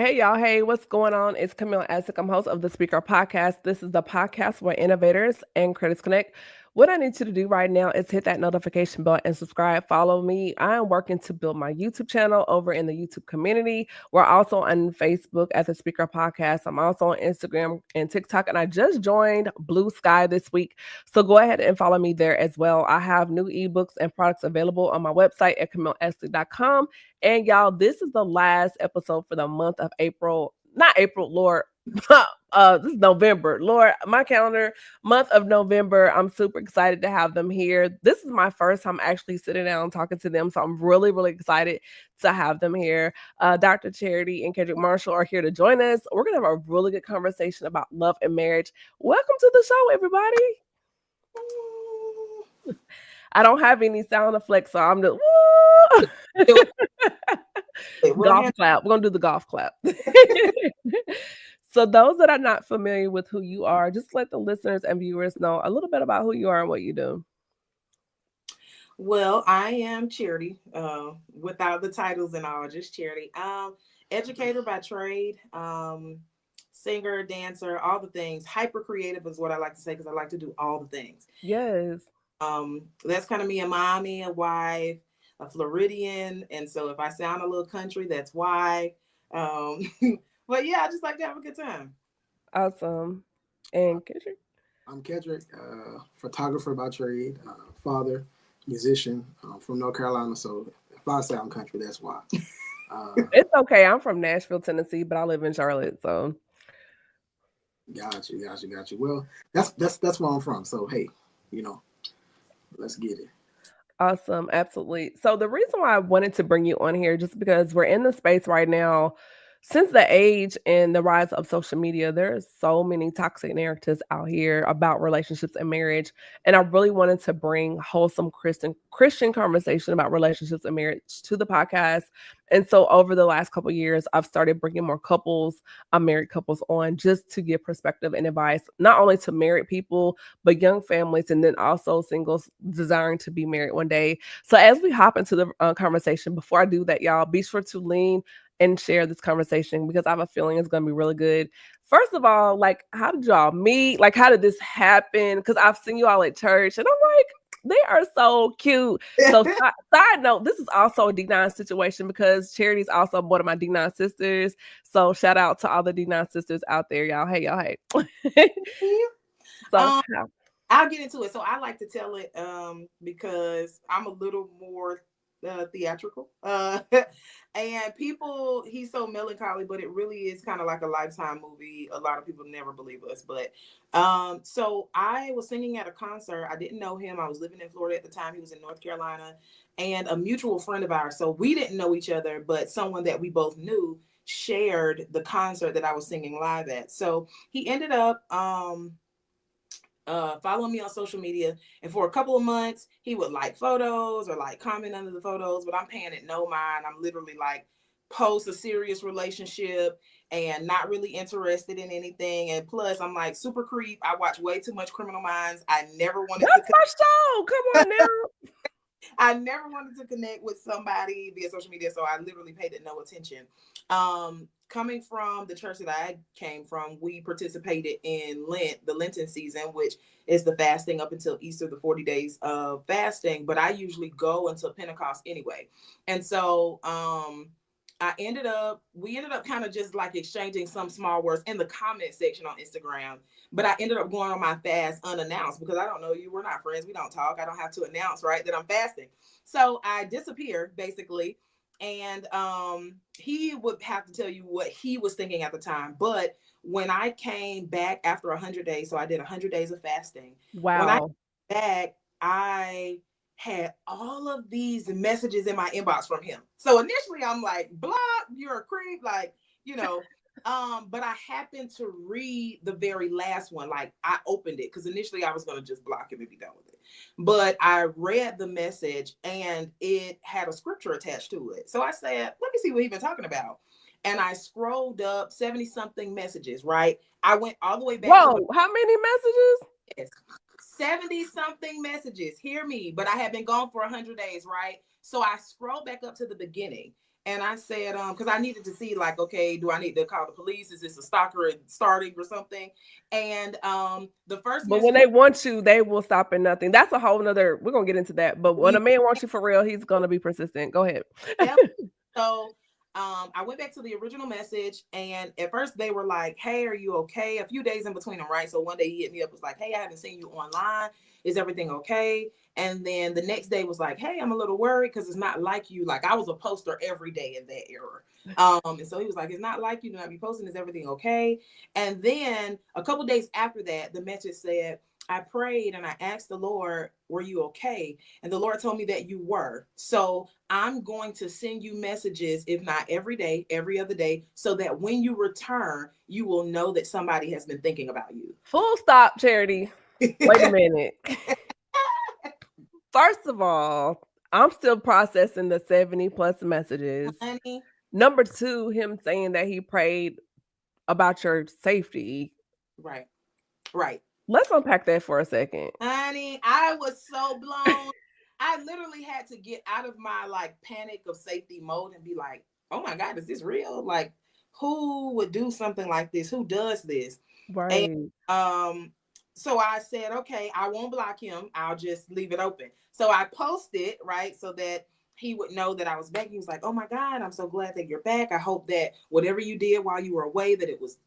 Hey, y'all. Hey, what's going on? It's Camille Essex. I'm host of the Speaker Podcast. This is the podcast where innovators and critics connect. What I need you to do right now is hit that notification bell and subscribe. Follow me. I am working to build my YouTube channel over in the YouTube community. We're also on Facebook at the Speaker Podcast. I'm also on Instagram and TikTok, and I just joined Blue Sky this week. So go ahead and follow me there as well. I have new ebooks and products available on my website at CamilleEssex.com. And y'all, this is the last episode for the month of April. Not April, Lord. This is November. Lord, my calendar, month of November. I'm super excited to have them here. This is my first time actually sitting down and talking to them. So I'm really, really excited to have them here. Dr. Charity and Kedric Marshall are here to join us. We're going to have a really good conversation about love and marriage. Welcome to the show, everybody. I don't have any sound effects, so I'm just golf clap. We're gonna do the golf clap. So those that are not familiar with who you are, just let the listeners and viewers know a little bit about who you are and what you do. Well, I am Charity, without the titles and all, just Charity. Educator by trade, singer, dancer, all the things. Hyper creative is what I like to say because I like to do all the things. Yes. That's kind of me, a mommy, a wife, a Floridian, and so if I sound a little country, that's why. Um, but yeah, I just like to have a good time. Awesome. And Kendrick? I'm Kedric, photographer by trade, father, musician from North Carolina. So if I sound country, that's why. It's okay. I'm from Nashville, Tennessee, but I live in Charlotte. So got you. Well, that's where I'm from. So hey, you know, let's get it. awesome. Absolutely. So the reason why I wanted to bring you on here, just because we're in the space right now, since the age and the rise of social media, there are so many toxic narratives out here about relationships and marriage. And I really wanted to bring wholesome Christian conversation about relationships and marriage to the podcast. And so over the last couple of years, I've started bringing more couples, married couples on just to give perspective and advice, not only to married people, but young families, and then also singles desiring to be married one day. So as we hop into the conversation, before I do that, y'all, be sure to lean and share this conversation because I have a feeling it's going to be really good. First of all, like, how did y'all meet? Like, how did this happen? Because I've seen you all at church and I'm like, they are so cute. So, side note, this is also a D9 situation because Charity is also one of my D9 sisters. So, shout out to all the D9 sisters out there, y'all. Hey, y'all. Hey. So, I'll get into it. So, I like to tell it because I'm a little more theatrical. And people, he's so melancholy, but it really is kind of like a Lifetime movie. A lot of people never believe us, but so I was singing at a concert. I didn't know him. I was living in Florida at the time. He was in North Carolina, and a mutual friend of ours. So we didn't know each other, but someone that we both knew shared the concert that I was singing live at. So he ended up following me on social media, and for a couple of months he would like photos or like comment under the photos, but I'm paying it no mind. I'm literally like post a serious relationship and not really interested in anything, and plus I'm like super creep. I watch way too much Criminal Minds. I never wanted that's my show. Come on now. I never wanted to connect with somebody via social media, so I literally paid it no attention. Coming from the church that I came from, we participated in Lent, the Lenten season, which is the fasting up until Easter, the 40 days of fasting. But I usually go until Pentecost anyway. And so we ended up kind of just like exchanging some small words in the comment section on Instagram. But I ended up going on my fast unannounced because I don't know you. We're not friends. We don't talk. I don't have to announce, right, that I'm fasting. So I disappeared basically. And he would have to tell you what he was thinking at the time. But when I came back after 100 days, so I did 100 days of fasting. Wow. When I came back, I had all of these messages in my inbox from him. So initially I'm like, block, you're a creep, like, you know. But I happened to read the very last one. Like, I opened it because initially I was going to just block him and be done with it. But I read the message and it had a scripture attached to it. So I said, let me see what he's been talking about. And I scrolled up 70 something messages, right? I went all the way back. Whoa, how many messages? Yes, 70 something messages. Hear me. But I had been gone for 100 days, right? So I scrolled back up to the beginning. And I said, because I needed to see, like, okay, do I need to call the police? Is this a stalker starting or something? And the first But when message, they want you, they will stop at nothing. That's a whole nother. We're gonna get into that. But when a man wants you for real, he's gonna be persistent. Go ahead. yeah. So I went back to the original message, and at first they were like, "Hey, are you okay?" A few days in between them, right? So one day he hit me up, was like, "Hey, I haven't seen you online. Is everything okay?" And then the next day was like, "Hey, I'm a little worried because it's not like you. Like I was a poster every day in that era." And so he was like, "It's not like you to not be posting. Is everything okay?" And then a couple days after that, the message said, "I prayed and I asked the Lord, were you okay? And the Lord told me that you were. So I'm going to send you messages, if not every day, every other day, so that when you return, you will know that somebody has been thinking about you." Full stop, Charity. Wait a minute. First of all, I'm still processing the 70 plus messages. Honey, Number two, him saying that he prayed about your safety. right, right. Let's unpack that for a second. Honey, I was so blown. I literally had to get out of my like panic of safety mode and be like, "Oh my God, is this real? Like, who would do something like this? Who does this?" And Right. um, so I said, "Okay, I won't block him. I'll just leave it open." So I posted, right, so that he would know that I was back. He was like, "Oh my God, I'm so glad that you're back. I hope that whatever you did while you were away, that it was,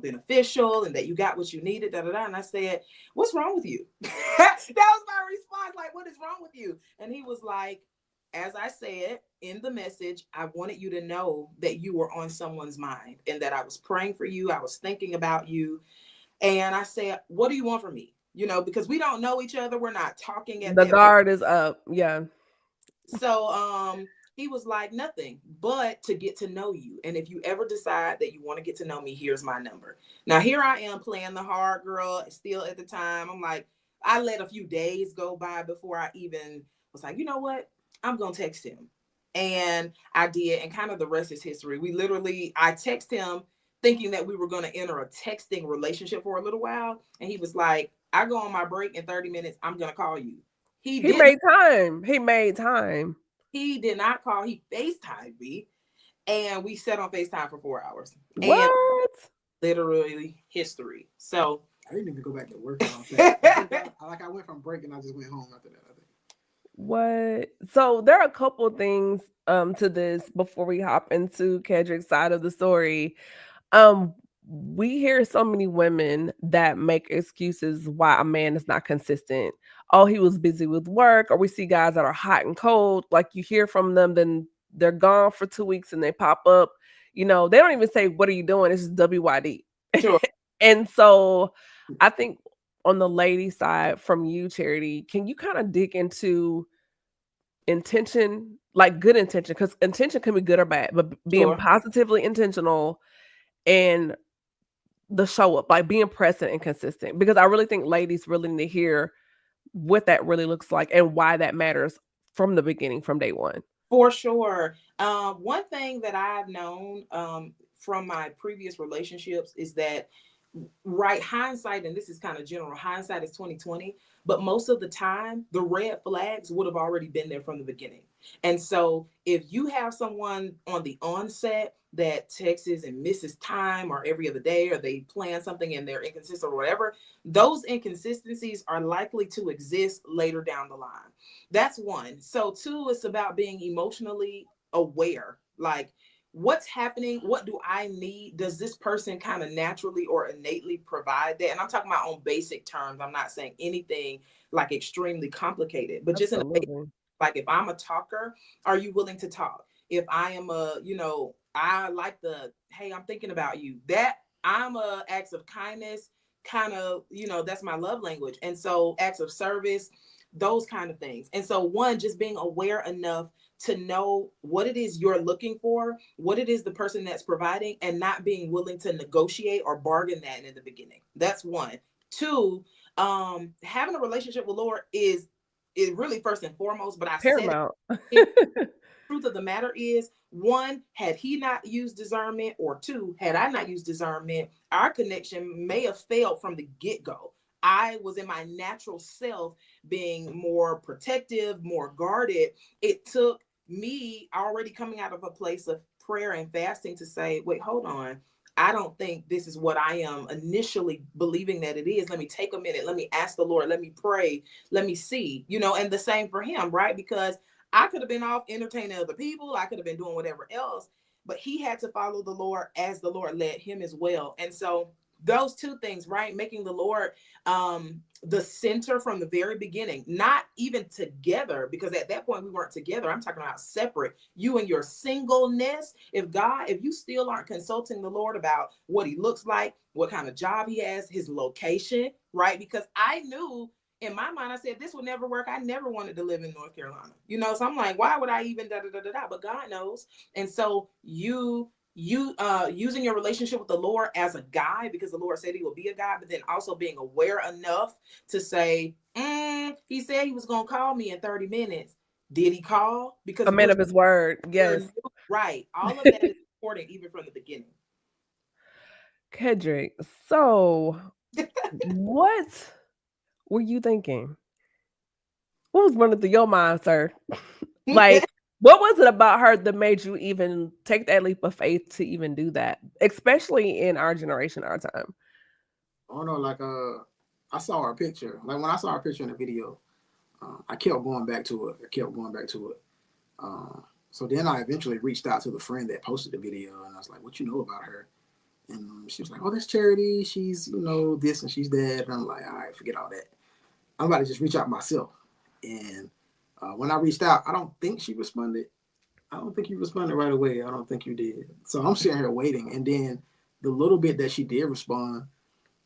beneficial and that you got what you needed." Da da da. And I said, "What's wrong with you?" That was my response. Like, "What is wrong with you?" And he was like, "As I said in the message, I wanted you to know that you were on someone's mind and that I was praying for you. I was thinking about you." And I said, "What do you want from me?" Because we don't know each other. We're not talking at The that point. guard is up. Yeah. So he was like, "Nothing but to get to know you. And if you ever decide that you want to get to know me, here's my number." Now here I am playing the hard girl still at the time. I'm like, I let a few days go by before I even was like, you know what? I'm gonna text him. And I did, and kind of the rest is history. I text him thinking that we were gonna enter a texting relationship for a little while. And he was like, "I go on my break in 30 minutes, I'm gonna call you." He He didn't made time. He made time. he did not call. He FaceTimed me, and we sat on FaceTime for 4 hours. And What? literally history. So I didn't even go back to work off that. I went from break and I just went home after that. I think. What? So there are a couple things to this before we hop into Kedric's side of the story. Um, we hear so many women that make excuses why a man is not consistent. Oh, he was busy with work, or we see guys that are hot and cold. Like you hear from them, then they're gone for 2 weeks and they pop up. They don't even say, "What are you doing?" It's just WYD. sure, And so I think on the lady side from you, Charity, can you kind of dig into intention, like good intention? Because intention can be good or bad, but being sure. positively intentional and the show up, like being present and consistent, because I really think ladies really need to hear what that really looks like and why that matters from the beginning, from day one. For sure. One thing that I've known from my previous relationships is that, right, hindsight, and this is kind of general, hindsight is 2020, but most of the time the red flags would have already been there from the beginning. And so if you have someone on the onset that texts and misses time or every other day, or they plan something and they're inconsistent or whatever, those inconsistencies are likely to exist later down the line. That's one. So two, it's about being emotionally aware. Like, what's happening? What do I need? Does this person kind of naturally or innately provide that? And I'm talking about on basic terms. I'm not saying anything like extremely complicated, but just in a basic, Absolutely. like, if I'm a talker, are you willing to talk? If I am I like hey, I'm thinking about you. That I'm a acts of kindness, kind of, that's my love language. And so acts of service, those kind of things. And so one, just being aware enough to know what it is you're looking for, what it is the person that's providing, and not being willing to negotiate or bargain that in the beginning. That's one. Two, having a relationship with Lord is really first and foremost, but I said Paramount. it. Truth of the matter is, one, had he not used discernment, or two, had I not used discernment, our connection may have failed from the get-go. I was in my natural self being more protective, more guarded. It took me already coming out of a place of prayer and fasting to say, wait, hold on. I don't think this is what I am initially believing that it is. Let me take a minute. Let me ask the Lord. Let me pray. Let me see, and the same for him, right? Because I could have been off entertaining other people. I could have been doing whatever else, but he had to follow the Lord as the Lord led him as well. And so those two things, right? Making the Lord the center from the very beginning, not even together, because at that point we weren't together. I'm talking about separate. You and your singleness. If you still aren't consulting the Lord about what he looks like, what kind of job he has, his location, right? Because I knew in my mind, I said, this would never work. I never wanted to live in North Carolina, so I'm like, why would I even da. But God knows. And so you using your relationship with the Lord as a guide, because the Lord said he will be a guide, but then also being aware enough to say, he said he was going to call me in 30 minutes. Did he call? Because A man of his word. Yes. Right. All of that is important, even from the beginning. Kedric, so what were you thinking? What was running through your mind, sir? Like, what was it about her that made you even take that leap of faith to even do that, especially in our generation, our time? Oh no, like I saw her picture. Like when I saw her picture in the video, I kept going back to it. So then I eventually reached out to the friend that posted the video, and I was like, "What you know about her?" And she was like, "Oh, that's Charity. She's this and she's that." And I'm like, "All right, forget all that. I'm about to just reach out myself." And when I reached out, I don't think she responded. I don't think you responded right away. I don't think you did. So I'm sitting here waiting, and then the little bit that she did respond,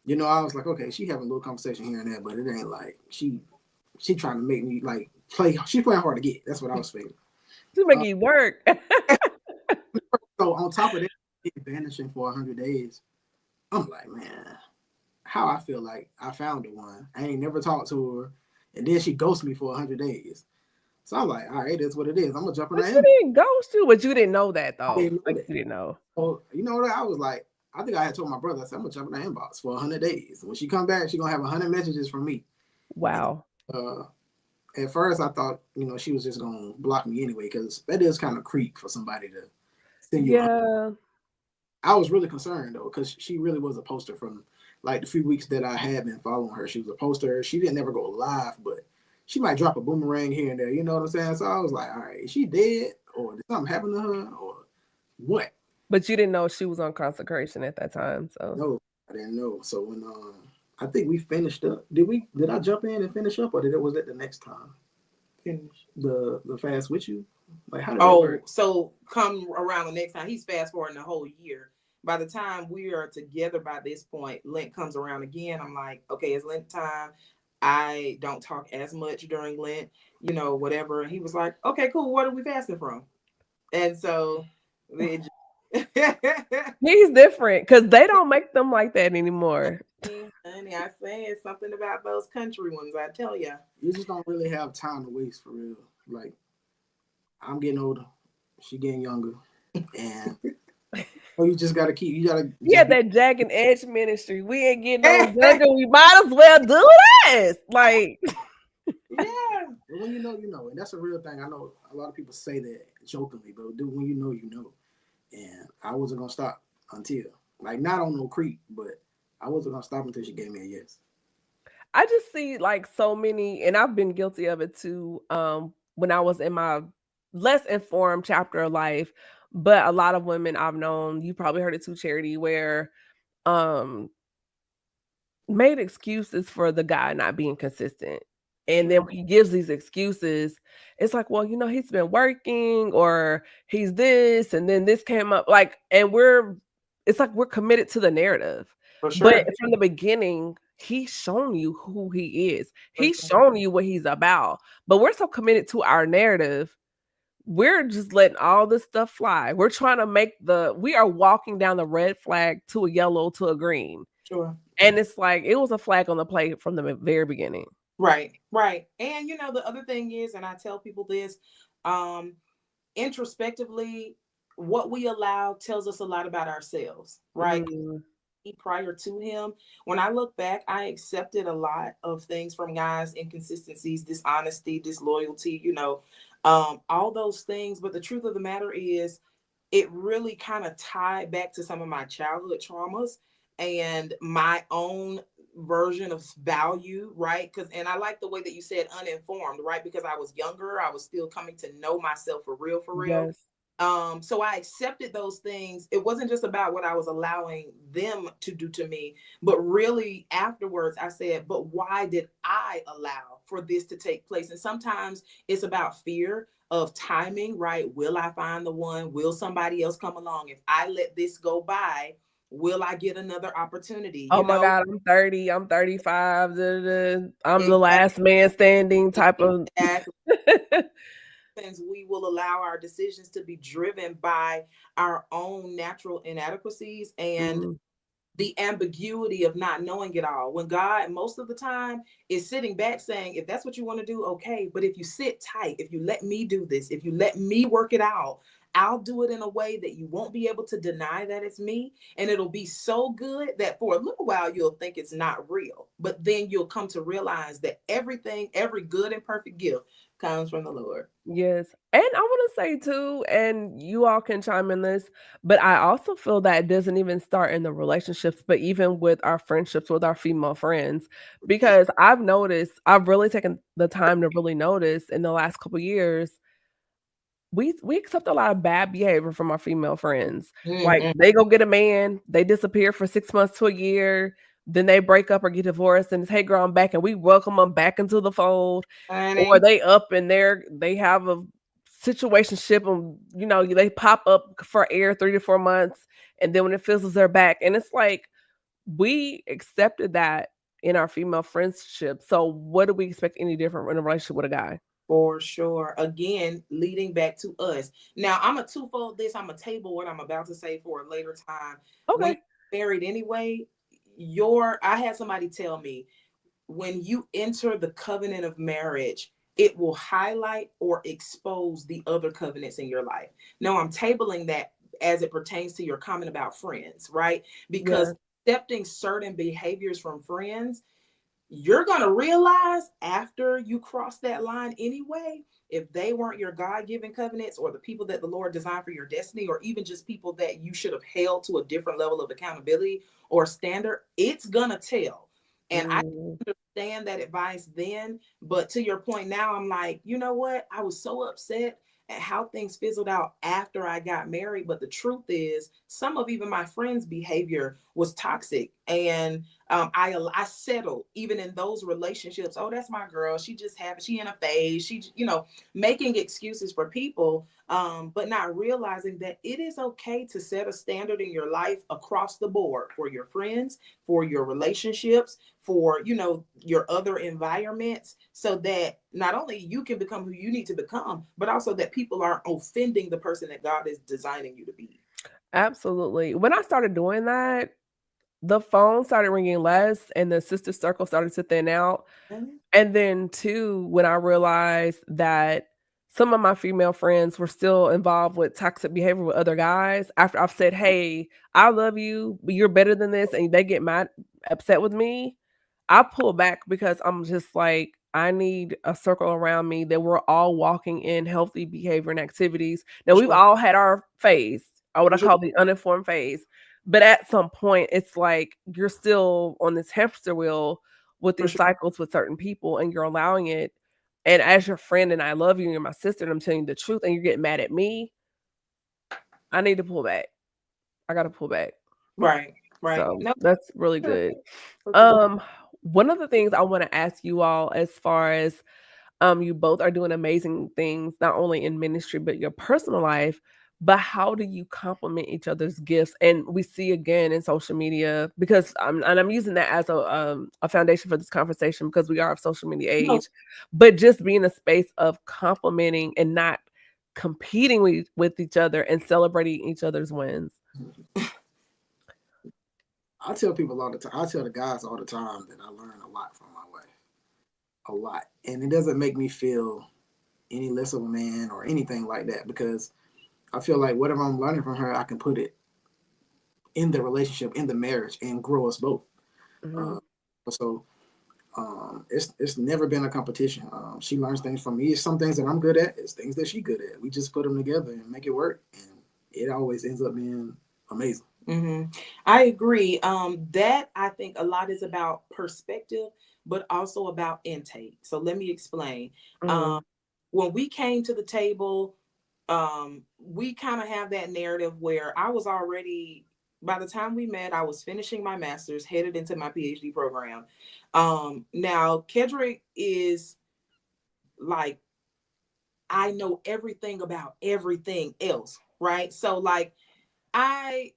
I was like, okay, she having a little conversation here and there, but it ain't like she trying to make me like play. She's playing hard to get. That's what I was feeling. To make you work. So on top of that, vanishing for 100 days, I'm like, man, how I feel like I found the one. I ain't never talked to her, and then she ghosted me for 100 days. So I'm like, all right, that's what it is. I'm gonna jump in But that. you didn't ghost you, but you didn't know that I though. didn't know Like that. you didn't know. So you know what? I was like, I think I had told my brother, I said, I'm gonna jump in the inbox for 100 days. When she come back, she gonna have 100 messages from me. Wow. And, at first, I thought, she was just gonna block me anyway, because that is kind of creep for somebody to send you. Yeah. I was really concerned though, because she really was a poster from like the few weeks that I had been following her. She was a poster. She didn't ever go live, but she might drop a boomerang here and there. You know what I'm saying? So I was like, all right, is she dead, or did something happen to her, or what? But you didn't know she was on consecration at that time. So No, I didn't know. So when I think we finished up, did I jump in and finish up, or was that the next time? Finish the fast with you? Like how did that work? So come around the next time, he's fast forwarding the whole year. By the time we are together by this point, Lent comes around again. I'm like, okay, it's Lent time. I don't talk as much during Lent, whatever. And he was like, okay, cool. What are we fasting from? And so he's different because they don't make them like that anymore. Honey, I say something about those country ones. I tell you, you just don't really have time to waste for real. Like I'm getting older, she getting younger, and you just gotta Yeah, that Jack and Edge ministry. We ain't getting no younger. We might as well do this. Like, yeah. When you know, and that's a real thing. I know a lot of people say that jokingly, but when you know, you know. And I wasn't gonna stop until, like, not on no creep, but I wasn't gonna stop until she gave me a yes. I just see like so many, and I've been guilty of it too. When I was in my less informed chapter of life, but a lot of women I've known, you probably heard it too, Charity, where um made excuses for the guy not being consistent. And then when he gives these excuses, it's like, well, he's been working or he's this, and then this came up. Like, and it's like we're committed to the narrative. For sure. But from the beginning, he's shown you who he is. He's shown you what he's about. But we're so committed to our narrative, we're just letting all this stuff fly. We're trying to we are walking down the red flag to a yellow to a green. Sure. And it's like, it was a flag on the play from the very beginning. Right. And the other thing is, and I tell people this, introspectively, what we allow tells us a lot about ourselves, right? Prior to him, when I look back, I accepted a lot of things from guys, inconsistencies, dishonesty, disloyalty, all those things. But the truth of the matter is, it really kind of tied back to some of my childhood traumas and my own version of value, right? Because, and I like the way that you said uninformed, right? Because I was younger, I was still coming to know myself for real, for real. Yes. So I accepted those things. It wasn't just about what I was allowing them to do to me, but really afterwards I said, but why did I allow for this to take place? And sometimes it's about fear of timing, right? Will I find the one? Will somebody else come along? If I let this go by, will I get another opportunity? Oh my God, I'm 30, I'm 35, I'm the Exactly. last man standing type of Exactly. We will allow our decisions to be driven by our own natural inadequacies and Mhm. the ambiguity of not knowing it all. When God, most of the time, is sitting back saying, if that's what you want to do, okay. But if you sit tight, if you let me do this, if you let me work it out, I'll do it in a way that you won't be able to deny that it's me. And it'll be so good that for a little while, you'll think it's not real. But then you'll come to realize that everything, every good and perfect gift comes from the Lord. Yes, and I wanna say too, and you all can chime in this, but I also feel that it doesn't even start in the relationships, but even with our friendships with our female friends, because I've really taken the time to really notice in the last couple years, we accept a lot of bad behavior from our female friends. Like, Mm-mm, they go get a man, they disappear for 6 months to a year, then they break up or get divorced, and it's, "Hey, girl, I'm back," and we welcome them back into the fold. Or honey, they up and they have a situationship and, they pop up for air 3 to 4 months, and then when it fizzles, they're back, and it's like, we accepted that in our female friendship, so what do we expect any different in a relationship with a guy? for sure. Again, leading back to us. Now, I'm a twofold this. I'm a table what I'm about to say for a later time. When Okay. you're married anyway, I had somebody tell me when you enter the covenant of marriage, it will highlight or expose the other covenants in your life. Now, I'm tabling that as it pertains to your comment about friends, right? Because Yeah. accepting certain behaviors from friends, you're going to realize after you cross that line anyway, if they weren't your God-given covenants or the people that the Lord designed for your destiny, or even just people that you should have held to a different level of accountability or standard, it's going to tell. And I Mm, understand that advice then, but to your point now, I'm like, you know what? I was so upset at how things fizzled out after I got married. But the truth is, some of even my friends' behavior was toxic. And I settled even in those relationships. Oh, that's my girl. She just happy. She in a phase. She, making excuses for people, but not realizing that it is okay to set a standard in your life across the board for your friends, for your relationships, for your other environments, so that not only you can become who you need to become, but also that people aren't offending the person that God is designing you to be. absolutely. When I started doing that, the phone started ringing less and the sister circle started to thin out. Mhm. And then too, when I realized that some of my female friends were still involved with toxic behavior with other guys, after I've said, "Hey, I love you, but you're better than this," and they get mad upset with me, I pull back because I'm just like, I need a circle around me that we're all walking in healthy behavior and activities. Now, For we've sure. all had our phase, or what For I sure. call the uninformed phase, but at some point, it's like you're still on this hamster wheel with For these sure. cycles with certain people, and you're allowing it. And as your friend, and I love you, and you're my sister, and I'm telling you the truth, and you're getting mad at me, I need to pull back. I gotta pull back. Right. Right. So No. that's really good. For sure. Um, one of the things I want to ask you all, as far as you both are doing amazing things, not only in ministry but your personal life. But how do you complement each other's gifts? And we see again in social media, because I'm using that as a foundation for this conversation because we are of social media No. age. But just being a space of complimenting and not competing with each other and celebrating each other's wins. I tell people all the time. I tell the guys all the time that I learn a lot from my wife, a lot, and it doesn't make me feel any less of a man or anything like that because I feel like whatever I'm learning from her, I can put it in the relationship, in the marriage, and grow us both. Mhm. Uh, so It's never been a competition. She learns things from me. It's some things that I'm good at. It's things that she's good at. We just put them together and make it work, and it always ends up being amazing. I agree. That I think a lot is about perspective, but also about intake. So let me explain. Mhm. When we came to the table, we kind of have that narrative where I was already, by the time we met, I was finishing my master's, headed into my PhD program. Now Kedric is like, I know everything about everything else, right? So like I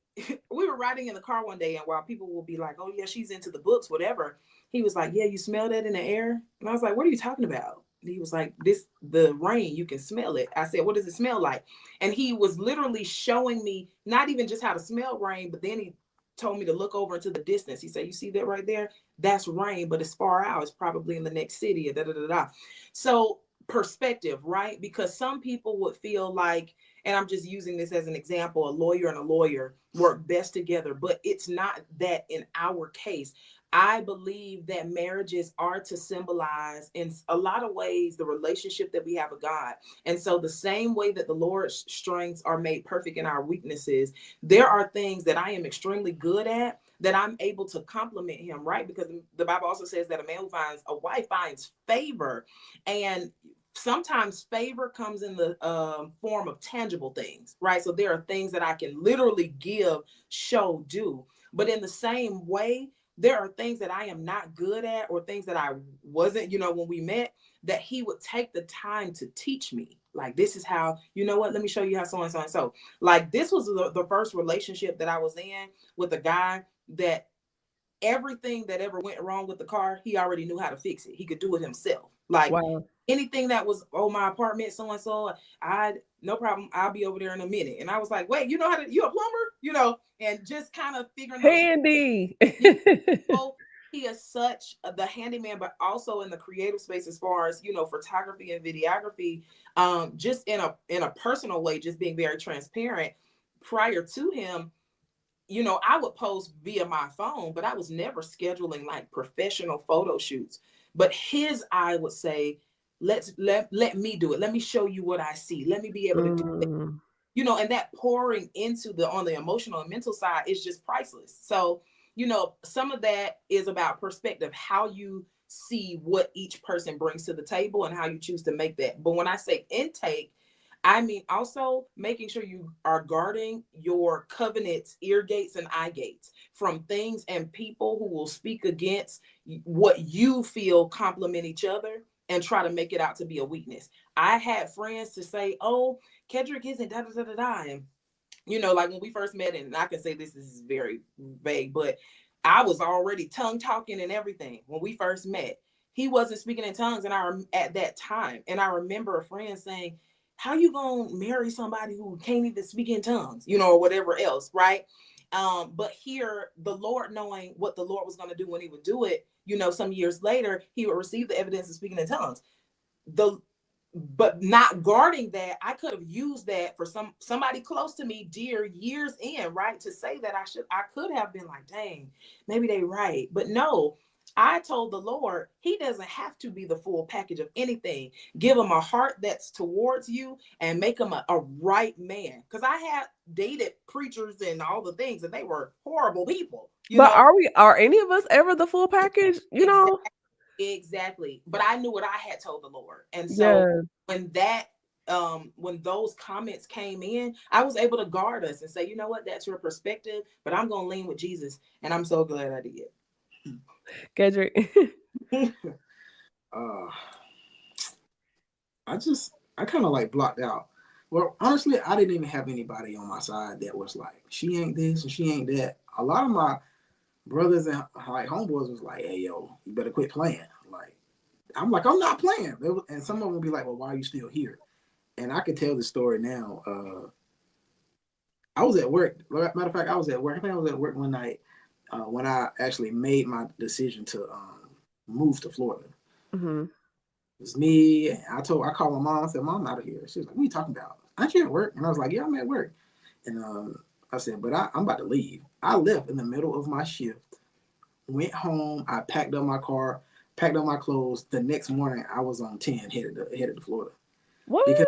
we were riding in the car one day, and while people will be like, oh yeah, she's into the books, whatever, he was like, yeah, you smell that in the air? And I was like, what are you talking about? And he was like, this, the rain, you can smell it. I said, what does it smell like? And he was literally showing me not even just how to smell rain, but then he told me to look over into the distance. He said, you see that right there? That's rain, but it's far out. It's probably in the next city. Da, da, da, da. So perspective, right? Because some people would feel like, and I'm just using this as an example, a lawyer and a lawyer work best together, but it's not that in our case. I believe that marriages are to symbolize in a lot of ways the relationship that we have with God. And so the same way that the Lord's strengths are made perfect in our weaknesses, there are things that I am extremely good at that I'm able to compliment him, right? Because the Bible also says that a man who finds a wife finds favor. And sometimes favor comes in the form of tangible things, right? So there are things that I can literally give, show, do. But in the same way, there are things that I am not good at, or things that I wasn't, when we met, that he would take the time to teach me. Like, this is how, you know what, let me show you how so and so and so. Like, this was the first relationship that I was in with a guy that everything that ever went wrong with the car, he already knew how to fix it. He could do it himself. Like, Wow. anything that was, oh, my apartment, so and so, no problem, I'll be over there in a minute. And I was like, wait, you know how to, you a plumber, and just kind of figuring those. Handy. So he is such the handyman, but also in the creative space as far as photography and videography. Just in a personal way, just being very transparent. Prior to him, I would post via my phone, but I was never scheduling like professional photo shoots. But his eye would say, let me do it. Let me show you what I see. Let me be able to do it. Mm. And that pouring into on the emotional and mental side is just priceless. So, some of that is about perspective, how you see what each person brings to the table and how you choose to make that. But when I say intake, I mean also making sure you are guarding your covenants, ear gates, and eye gates from things and people who will speak against what you feel complement each other and try to make it out to be a weakness. I had friends to say, oh, Kedric isn't da da da da da. And, like when we first met, and I can say this is very vague, but I was already tongue talking and everything when we first met. He wasn't speaking in tongues, and at that time, and I remember a friend saying, how you gonna marry somebody who can't even speak in tongues, or whatever else, right? But here, the Lord, knowing what the Lord was going to do when he would do it, some years later, he would receive the evidence of speaking in tongues. But not guarding that, I could have used that for somebody close to me, dear, years in, right? To say that I could have been like, dang, maybe they right. But no, I told the Lord, he doesn't have to be the full package of anything. Give him a heart that's towards you and make him a right man. Because I had dated preachers and all the things, and they were horrible people, But are any of us ever the full package? Exactly. But I knew what I had told the Lord. And so Yeah. when those comments came in, I was able to guard us and say, you know what, that's your perspective, but I'm going to lean with Jesus. And I'm so glad I did. Kedric. I kind of like blocked out. Well, honestly, I didn't even have anybody on my side that was like, she ain't this and she ain't that. A lot of my brothers and like homeboys was like, hey, yo, you better quit playing. Like, I'm like, I'm not playing. And some of them would be like, well, why are you still here? And I could tell the story now. I was at work. Matter of fact, I was at work. I think I was at work one night when I actually made my decision to move to Florida. Mm-hmm. It was me. I called my mom. I said, Mom, I'm out of here. She was like, what are you talking about? Aren't you at work? And I was like, yeah, I'm at work. And I said, but I'm about to leave. I left in the middle of my shift, went home. I packed up my car, packed up my clothes. The next morning, I was on 10, headed to Florida What? because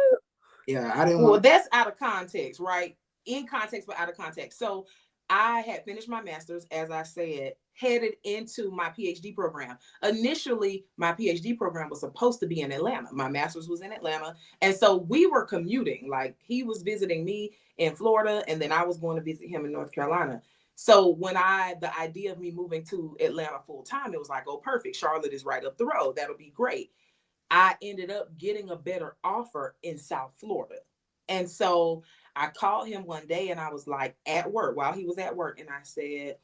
yeah, I didn't Well, want to. that's out of context, right? In context, but out of context. So I had finished my master's, as I said, headed into my PhD program. Initially, my PhD program was supposed to be in Atlanta. My master's was in Atlanta. And so we were commuting. Like he was visiting me in Florida, and then I was going to visit him in North Carolina. So when the idea of me moving to Atlanta full time, it was like, oh, perfect. Charlotte is right up the road. That'll be great. I ended up getting a better offer in South Florida. And so I called him one day and I was like at work while he was at work. And I said,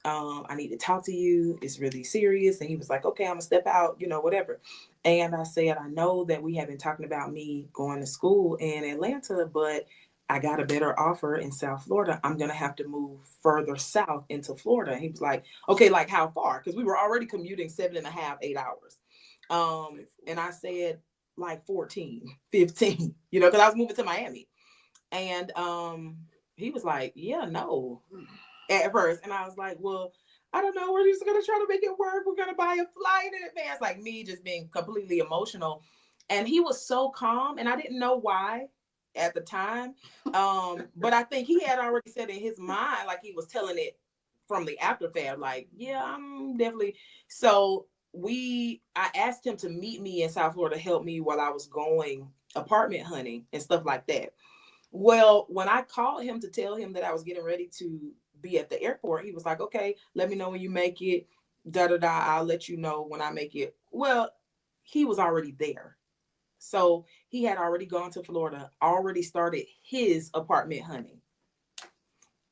I need to talk to you. It's really serious. And he was like, okay, I'm gonna step out, whatever. And I said, I know that we have been talking about me going to school in Atlanta, but I got a better offer in South Florida. I'm gonna have to move further south into Florida. And he was like, okay, like how far? Because we were already commuting 7.5, 8 hours. And I said like 14, 15, because I was moving to Miami. And he was like, yeah, no, at first. And I was like, well, I don't know. We're just going to try to make it work. We're going to buy a flight in advance. Like me just being completely emotional. And he was so calm. And I didn't know why at the time. But I think he had already said in his mind, like he was telling it from the aftermath, like, yeah, I'm definitely. So I asked him to meet me in South Florida, help me while I was going apartment hunting and stuff like that. Well, when I called him to tell him that I was getting ready to be at the airport, he was like, okay, let me know when you make it. Da da da. I'll let you know when I make it. Well, he was already there. So he had already gone to Florida, already started his apartment hunting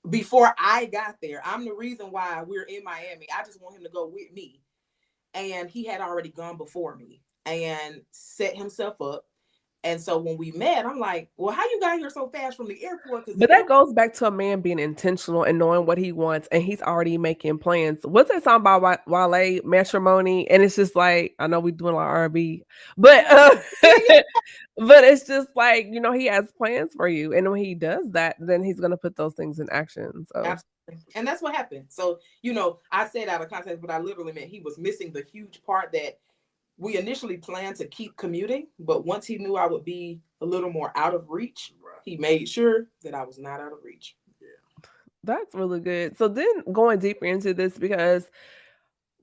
before I got there. I'm the reason why we're in Miami. I just want him to go with me. And he had already gone before me and set himself up. And so when we met, I'm like, well, how you got here so fast from the airport? Because But the that airport. goes back to a man being intentional and knowing what he wants, and he's already making plans. What's that song by Wale, Matrimony? And it's just like, I know we doing a lot of R&B, but Yeah, yeah, but it's just like, he has plans for you, and when he does that, then he's gonna put those things in action. So absolutely. And that's what happened. So, I said out of context, but I literally meant he was missing the huge part that we initially planned to keep commuting, but once he knew I would be a little more out of reach, he made sure that I was not out of reach. that's really good. So then going deeper into this, because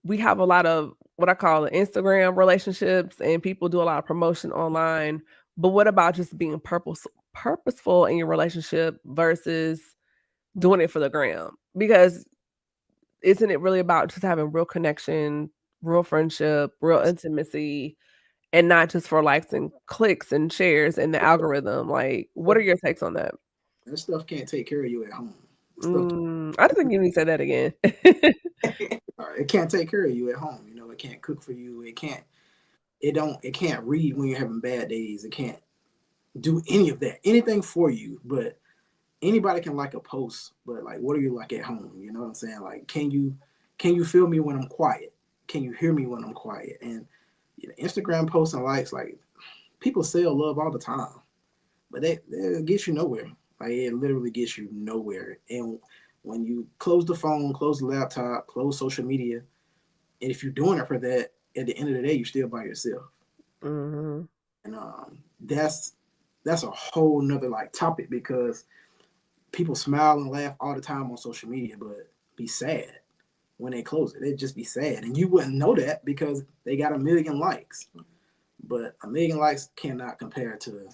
we have a lot of what I call Instagram relationships, and people do a lot of promotion online. But what about just being purposeful in your relationship versus doing it for the gram? Because isn't it really about just having real connection, real friendship, real intimacy, and not just for likes and clicks and shares and the algorithm? Like, what are your takes on that? That stuff can't take care of you at home. Stuff I think you need to say that again. it can't take care of you at home. It can't cook for you. It can't read when you're having bad days. It can't do any of that, anything for you. But anybody can like a post, but like, what are you like at home? You know what I'm saying? Like, can you feel me when I'm quiet? Can you hear me when I'm quiet? And Instagram posts and likes, like people sell love all the time, but that gets you nowhere. Like it literally gets you nowhere. And when you close the phone, close the laptop, close social media, and if you're doing it for that, at the end of the day, you're still by yourself. Hmm. And that's a whole nother like topic, because people smile and laugh all the time on social media, but be sad when they close it. They'd just be sad, and you wouldn't know that because they got a million likes. But a million likes cannot compare to,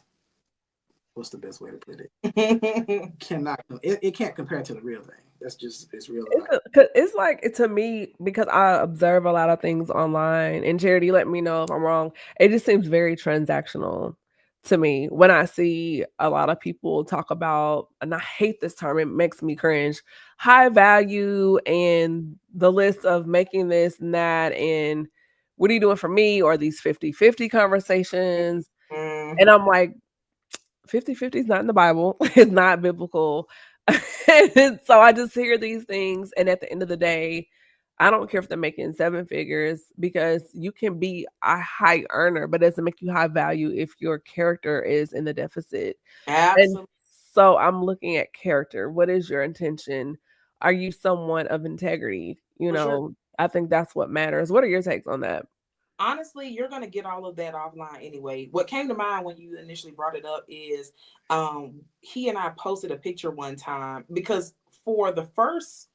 what's the best way to put it? It can't compare to the real thing. It's real life. 'Cause it's like, to me, because I observe a lot of things online, and Charity, let me know if I'm wrong. It just seems very transactional to me when I see a lot of people talk about, and I hate this term, it makes me cringe, high value, and the list of making this and that, and what are you doing for me? Or these 50-50 conversations. And I'm like, 50-50 is not in the Bible. It's not biblical. And so I just hear these things, and at the end of the day, I don't care if they're making seven figures, because you can be a high earner, but it doesn't make you high value if your character is in the deficit. And Absolutely. so I'm looking at character. What is your intention? Are you someone of integrity? For sure. I think that's what matters. What are your takes on that? honestly, you're going to get all of that offline anyway. What came to mind when you initially brought it up is he and I posted a picture one time because for the first,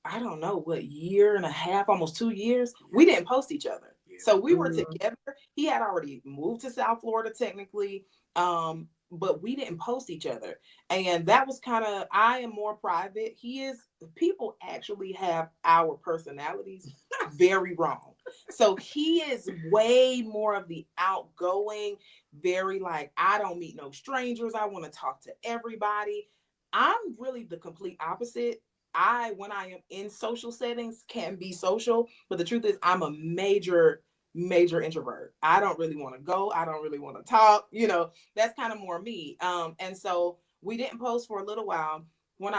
I don't know what, year and a half, almost 2 years, we didn't post each other. So we were together. He had already moved to South Florida technically, but we didn't post each other. And that was kind of, I am more private. People actually have our personalities very wrong. So he is way more of the outgoing, very like, I don't meet no strangers. I want to talk to everybody. I'm really the complete opposite. When I am in social settings, can be social, but the truth is I'm a major introvert. I don't really want to go. I don't really want to talk. That's kind of more me. And so we didn't post for a little while. When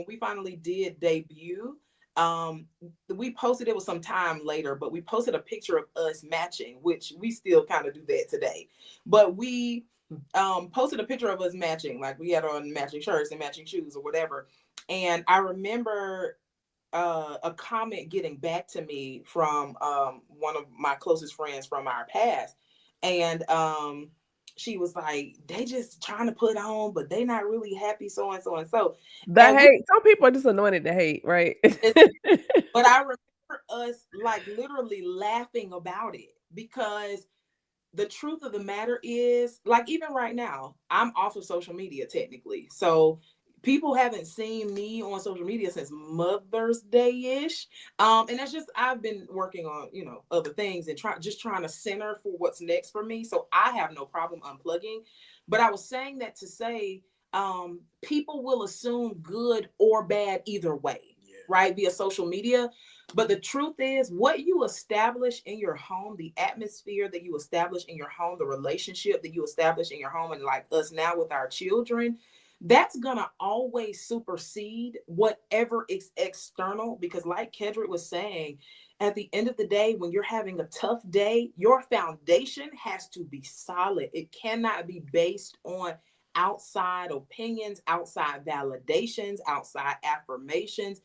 we finally did debut, we posted, it was some time later, but we posted a picture of us matching, which we still kind of do that today. But we posted a picture of us matching, like we had on matching shirts and matching shoes or whatever. And I remember a comment getting back to me from one of my closest friends from our past. And she was like, they just trying to put on, but they not really happy, so and so and so. The hate. Some people are just anointed to hate, right? But I remember us like literally laughing about it, because the truth of the matter is, like, even right now, I'm off of social media technically. So people haven't seen me on social media since Mother's Day-ish. And that's just, I've been working on, other things and trying to center for what's next for me. So I have no problem unplugging. But I was saying that to say, people will assume good or bad either way, right? Via social media. But the truth is, what you establish in your home, the atmosphere that you establish in your home, the relationship that you establish in your home, and like us now with our children, that's going to always supersede whatever is external. Because like Kedric was saying, at the end of the day, when you're having a tough day, your foundation has to be solid. It cannot be based on outside opinions, outside validations, outside affirmations.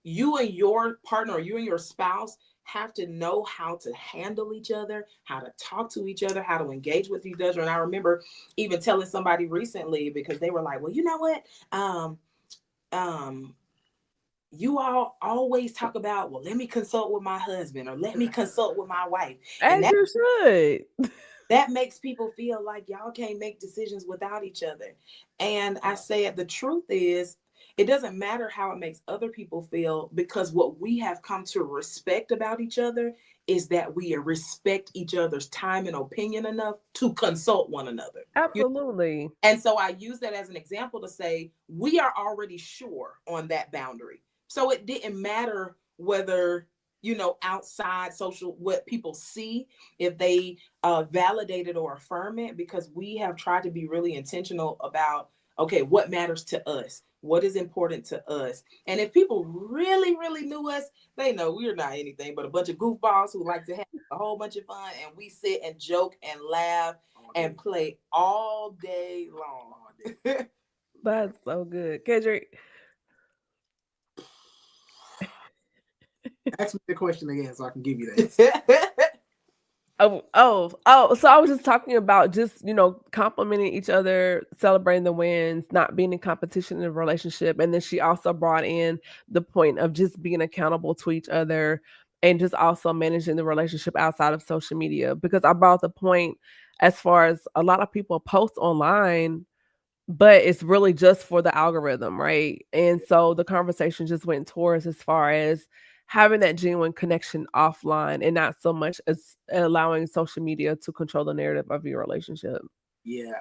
You and your partner, or you and your spouse, have to know how to handle each other, how to talk to each other, how to engage with each other. And I remember even telling somebody recently, because they were like, well, you know what? You all always talk about, well, let me consult with my husband, or let me consult with my wife. And As you should. that makes people feel like y'all can't make decisions without each other. And I said, the truth is, it doesn't matter how it makes other people feel, because what we have come to respect about each other is that we respect each other's time and opinion enough to consult one another. Absolutely. And so I use that as an example to say, we are already sure on that boundary. So it didn't matter whether, outside social, what people see, if they validate it or affirm it, because we have tried to be really intentional about, okay, what matters to us? What is important to us? And if people really, really knew us, they know we're not anything but a bunch of goofballs who like to have a whole bunch of fun. And we sit and joke and laugh and play all day long. That's so good. Kedric. Ask me the question again so I can give you that. So I was just talking about just, complimenting each other, celebrating the wins, not being in competition in a relationship. And then she also brought in the point of just being accountable to each other, and just also managing the relationship outside of social media. Because I brought the point, as far as a lot of people post online, but it's really just for the algorithm, right? And so the conversation just went towards, as far as having that genuine connection offline, and not so much as allowing social media to control the narrative of your relationship. Yeah,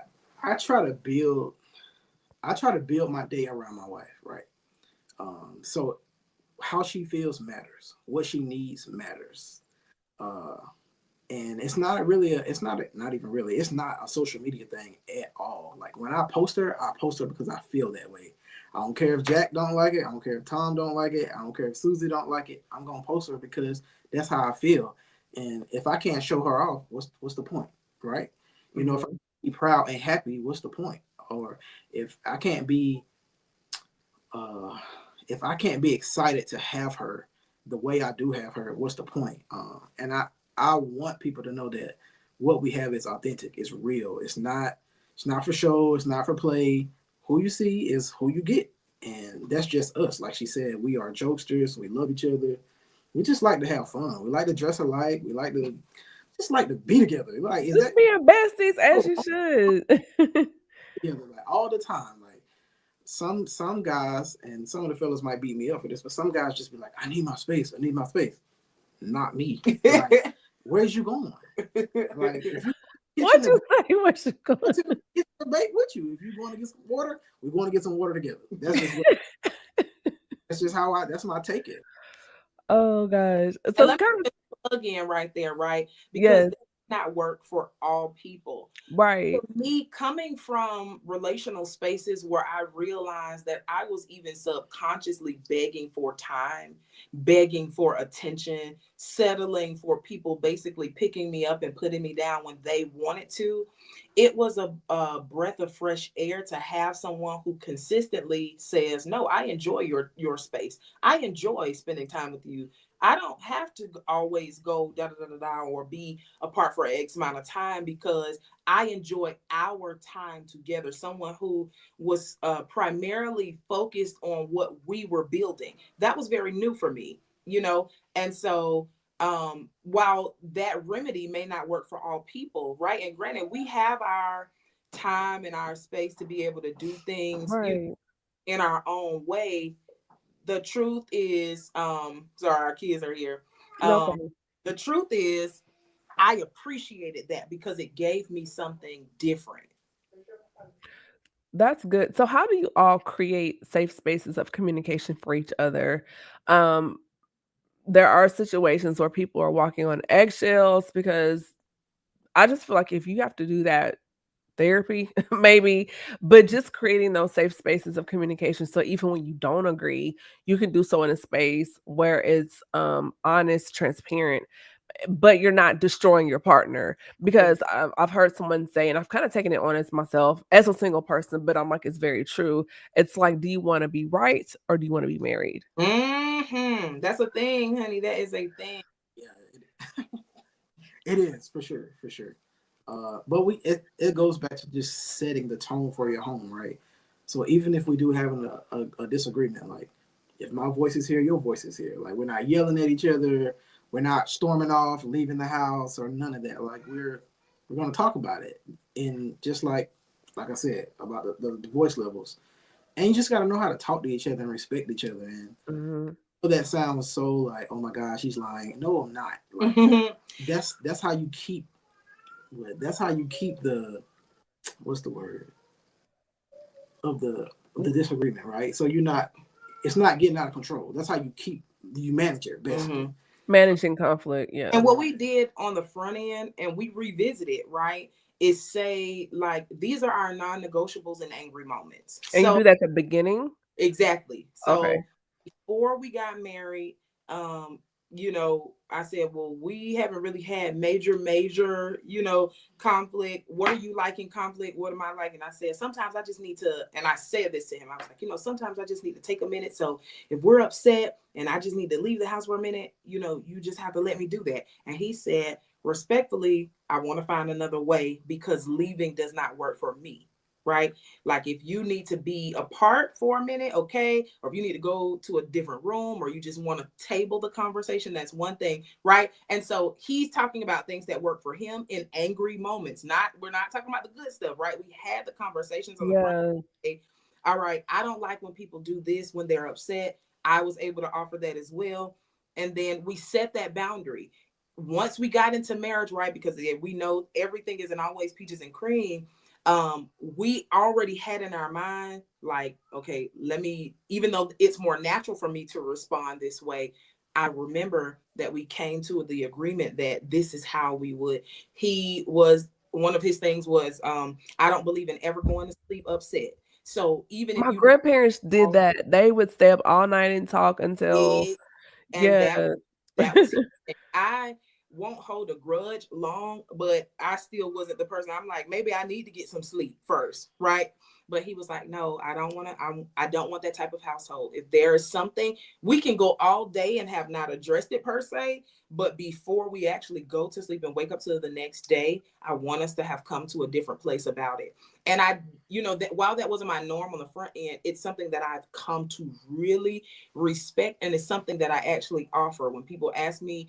I try to build my day around my wife, right? So how she feels matters, what she needs matters. And it's not a social media thing at all. Like, when I post her because I feel that way. I don't care if Jack don't like it. I don't care if Tom don't like it. I don't care if Susie don't like it. I'm gonna post her because that's how I feel. And if I can't show her off, what's the point, right? If I be proud and happy, what's the point? Or if I can't be excited to have her the way I do have her, what's the point? And I want people to know that what we have is authentic. It's real. It's not for show. It's not for play. Who you see is who you get, and that's just us. Like she said, we are jokesters. We love each other. We just like to have fun. We like to dress alike. We like to just like to be together. Like, is Just that being besties oh, as you should. together like all the time? Like some guys and some of the fellas might beat me up for this, but some guys just be like, I need my space. I need my space. Not me. Like, where's you going? Like, if you kitchen What to you say? What you go going? to the kitchen to bake with you. If you want to get some water, we're going to get some water together. That's just how I. That's my take it. Oh gosh. And So let kind of me plug in right there, right? Because yes, that does not work for all people. For right. me, coming from relational spaces where I realized that I was even subconsciously begging for time, begging for attention, settling for people basically picking me up and putting me down when they wanted to, it was a breath of fresh air to have someone who consistently says, no, I enjoy your space. I enjoy spending time with you. I don't have to always go da da da da da or be apart for X amount of time because I enjoy our time together. Someone who was primarily focused on what we were building. That was very new for me, you know? And so, while that remedy may not work for all people, right? And granted, we have our time and our space to be able to do things, you know, Right. in our own way. The truth is, sorry, our kids are here. No Um, problem. the truth is, I appreciated that because it gave me something different. That's good. So how do you all create safe spaces of communication for each other? Um, there are situations where people are walking on eggshells because I just feel like if you have to do that, therapy, maybe, but just creating those safe spaces of communication. So even when you don't agree, you can do so in a space where it's honest, transparent, but you're not destroying your partner. Correct. Because I've heard someone say, and I've kind of taken it on as myself as a single person, but I'm like, it's very true. It's like, do you want to be right or do you want to be married? That's a thing, honey. That is a thing. Yeah, it is for sure, for sure. But it goes back to just setting the tone for your home, right? So even if we do have a disagreement, like if my voice is here, your voice is here. Like we're not yelling at each other, we're not storming off, leaving the house, or none of that. Like we're gonna talk about it, and just like I said about the voice levels, and you just gotta know how to talk to each other and respect each other. And Mhm. that sounds so like, oh my gosh, she's lying. No, I'm not. Like that's how you keep. That's how you keep the what's the word of the disagreement, right? So you're not. It's not getting out of control. That's how you manage it basically. Mhm. Managing conflict, yeah. And what we did on the front end, and we revisited, right, is say, like, these are our non negotiables and angry moments. And you So, do that at the beginning? exactly. Okay. So, before we got married, I said, well, we haven't really had major, conflict. What are you like in conflict? What am I like? And I said, sometimes I just need to, and I said this to him. I was like, sometimes I just need to take a minute. So if we're upset and I just need to leave the house for a minute, you just have to let me do that. And he said, respectfully, I want to find another way because leaving does not work for me. Right? Like if you need to be apart for a minute, okay, or if you need to go to a different room or you just want to table the conversation, that's one thing, right? And so he's talking about things that work for him in angry moments. We're not talking about the good stuff, right? We had the conversations on the front Yeah. end. All right, I don't like when people do this when they're upset. I was able to offer that as well. And then we set that boundary. Once we got into marriage, right? Because we know everything isn't always peaches and cream. We already had in our mind, like, okay, even though it's more natural for me to respond this way, I remember that we came to the agreement that this is how we would. One of his things was, I don't believe in ever going to sleep upset. So even if My you need grandparents did all that. They would stay up all night and talk until it, and yeah. that was his thing. I won't hold a grudge long, but I still wasn't the person. I'm like, maybe I need to get some sleep first, right? But he was like, no, I don't want to, I don't want that type of household. If there is something, we can go all day and have not addressed it per se, but before we actually go to sleep and wake up to the next day, I want us to have come to a different place about it. And I, that while that wasn't my norm on the front end, it's something that I've come to really respect. And it's something that I actually offer when people ask me,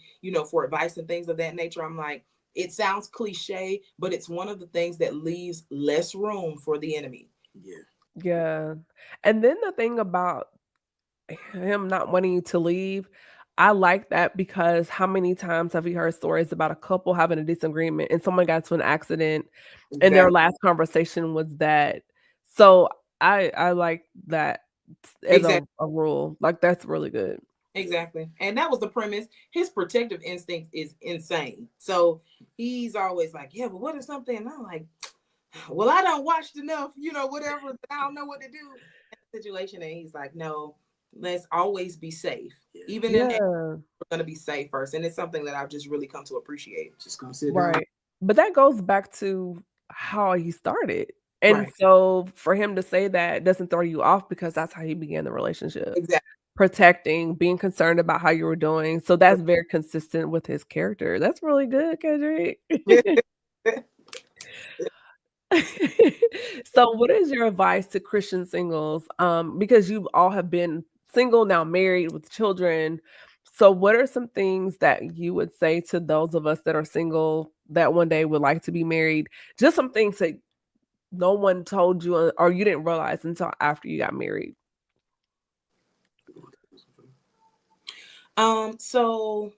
for advice and things of that nature. I'm like, it sounds cliche, but it's one of the things that leaves less room for the enemy. Yeah. Yeah. And then the thing about him not wanting you to leave, I like that because how many times have you heard stories about a couple having a disagreement and someone got to an accident and their Exactly. last conversation was that. So I like that as Exactly. a rule. Like that's really good. Exactly. And that was the premise. His protective instinct is insane. So he's always like, yeah, but what if something? And I'm like, well, I don't watched enough, whatever. I don't know what to do in the situation. And he's like, no, let's always be safe. Yeah. Even in Yeah. we're going to be safe first. And it's something that I've just really come to appreciate. Just come sit down. Right. But that goes back to how he started. And Right. so for him to say that doesn't throw you off because that's how he began the relationship. Exactly. Protecting, being concerned about how you were doing. So that's very consistent with his character. That's really good, Kedric. So what is your advice to Christian singles? Because you all have been single, now married with children. So what are some things that you would say to those of us that are single that one day would like to be married? Just some things that no one told you or you didn't realize until after you got married. So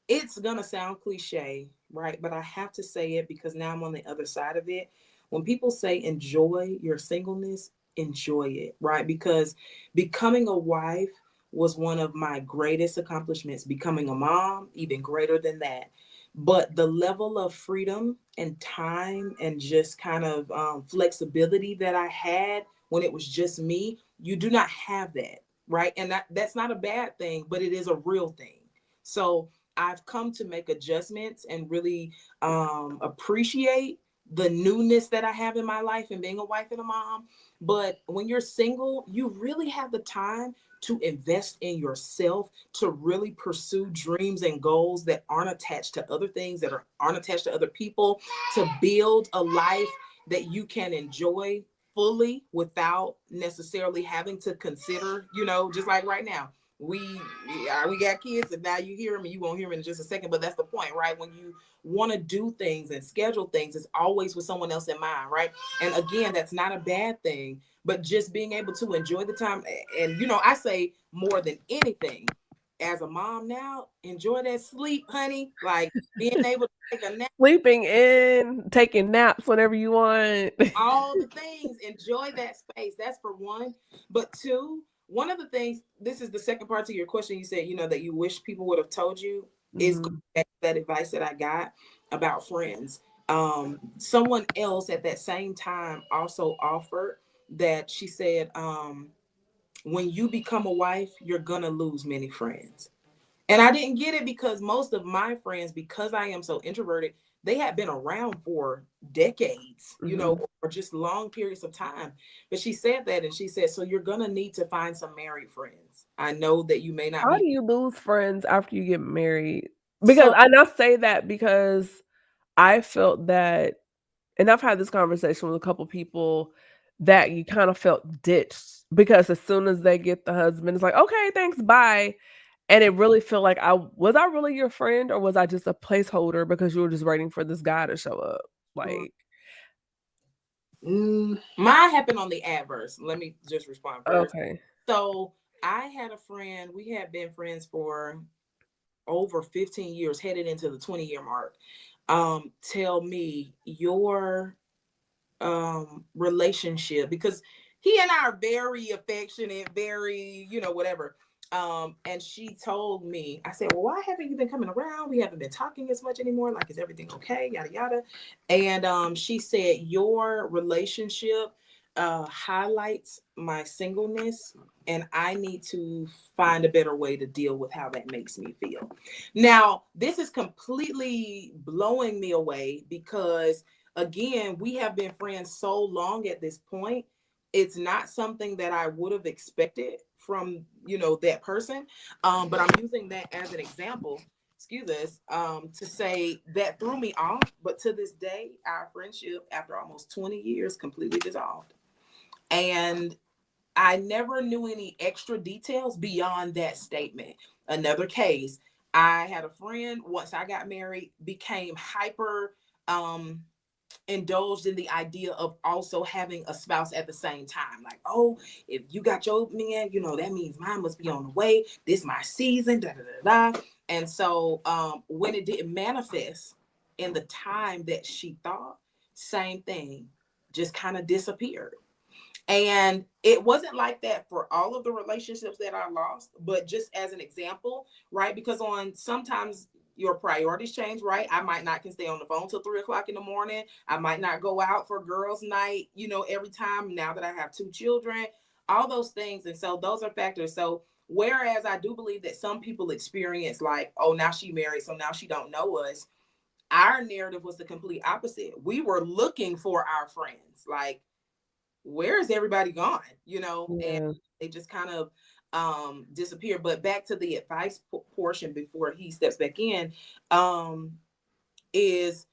it's gonna sound cliche, right? But I have to say it because now I'm on the other side of it. When people say enjoy your singleness, enjoy it, right? Because becoming a wife was one of my greatest accomplishments. Becoming a mom, even greater than that. But the level of freedom and time and just kind of flexibility that I had when it was just me, you do not have that, right? And that's not a bad thing, but it is a real thing. So I've come to make adjustments and really appreciate the newness that I have in my life and being a wife and a mom. But when you're single, you really have the time to invest in yourself, to really pursue dreams and goals that aren't attached to other things, that aren't attached to other people, to build a life that you can enjoy fully without necessarily having to consider, just like right now we got kids and now you hear them and you won't hear them in just a second, but that's the point, right? When you want to do things and schedule things, it's always with someone else in mind, right? And again, that's not a bad thing, but just being able to enjoy the time. And I say more than anything, as a mom now, enjoy that sleep, honey. Like being able to take a nap, Sleeping in, taking naps whenever you want. all the things, enjoy that space. That's for one. But two, one of the things, this is the second part to your question. You said, that you wish people would have told you, is Mhm. that advice that I got about friends. Someone else at that same time also offered that. She said, when you become a wife, you're gonna lose many friends. And I didn't get it because most of my friends, because I am so introverted, they had been around for decades, Mhm. or just long periods of time. But she said that, and she said, so you're going to need to find some married friends. I know that you may not How be. do you lose friends after you get married? Because So, and I say that because I felt that and I've had this conversation with a couple people that you kind of felt ditched because as soon as they get the husband, it's like, "Okay, thanks, bye." And it really felt like I really your friend or was I just a placeholder because you were just waiting for this guy to show up? Like, mine happened on the adverse. Let me just respond first. okay. So, I had a friend, we had been friends for over 15 years, headed into the 20-year mark. Tell me your relationship, because he and I are very affectionate, very, whatever. And she told me, I said, well, why haven't you been coming around? We haven't been talking as much anymore. Like, is everything okay? Yada yada. And she said, your relationship highlights my singleness, and I need to find a better way to deal with how that makes me feel. Now, this is completely blowing me away because again, we have been friends so long at this point. it's not something that I would have expected from, that person. But I'm using that as an example, excuse us, to say that threw me off. But to this day, our friendship, after almost 20 years, completely dissolved. And I never knew any extra details beyond that statement. Another case, I had a friend, once I got married, became hyper indulged in the idea of also having a spouse at the same time. Like, oh, if you got your man, that means mine must be on the way. This my season, da da da da. And so when it didn't manifest in the time that she thought, same thing, just kind of disappeared. And it wasn't like that for all of the relationships that I lost, but just as an example, right? Because on sometimes your priorities change, right? I might not can stay on the phone till 3 o'clock in the morning. I might not go out for girls' night, every time now that I have 2 children, all those things. And so those are factors. So whereas I do believe that some people experience like, oh, now she married, so now she don't know us. Our narrative was the complete opposite. We were looking for our friends. Like, where is everybody gone? And Yeah. they just kind of disappear. But back to the advice portion before he steps back in, is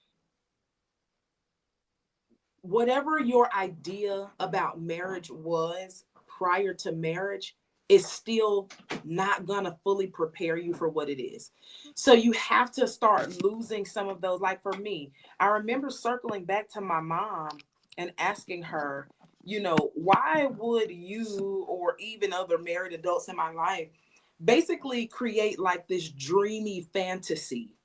whatever your idea about marriage was prior to marriage is still not gonna fully prepare you for what it is. So you have to start losing some of those. Like for me, I remember circling back to my mom and asking her, why would you or even other married adults in my life basically create like this dreamy fantasy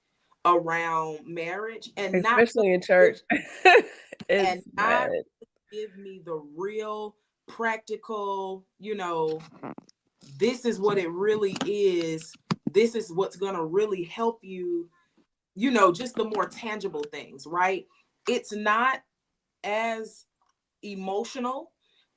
around marriage and not Especially in church. It's and not bad. give me the real practical, this is what it really is. This is what's going to really help you, just the more tangible things, right? It's not as emotional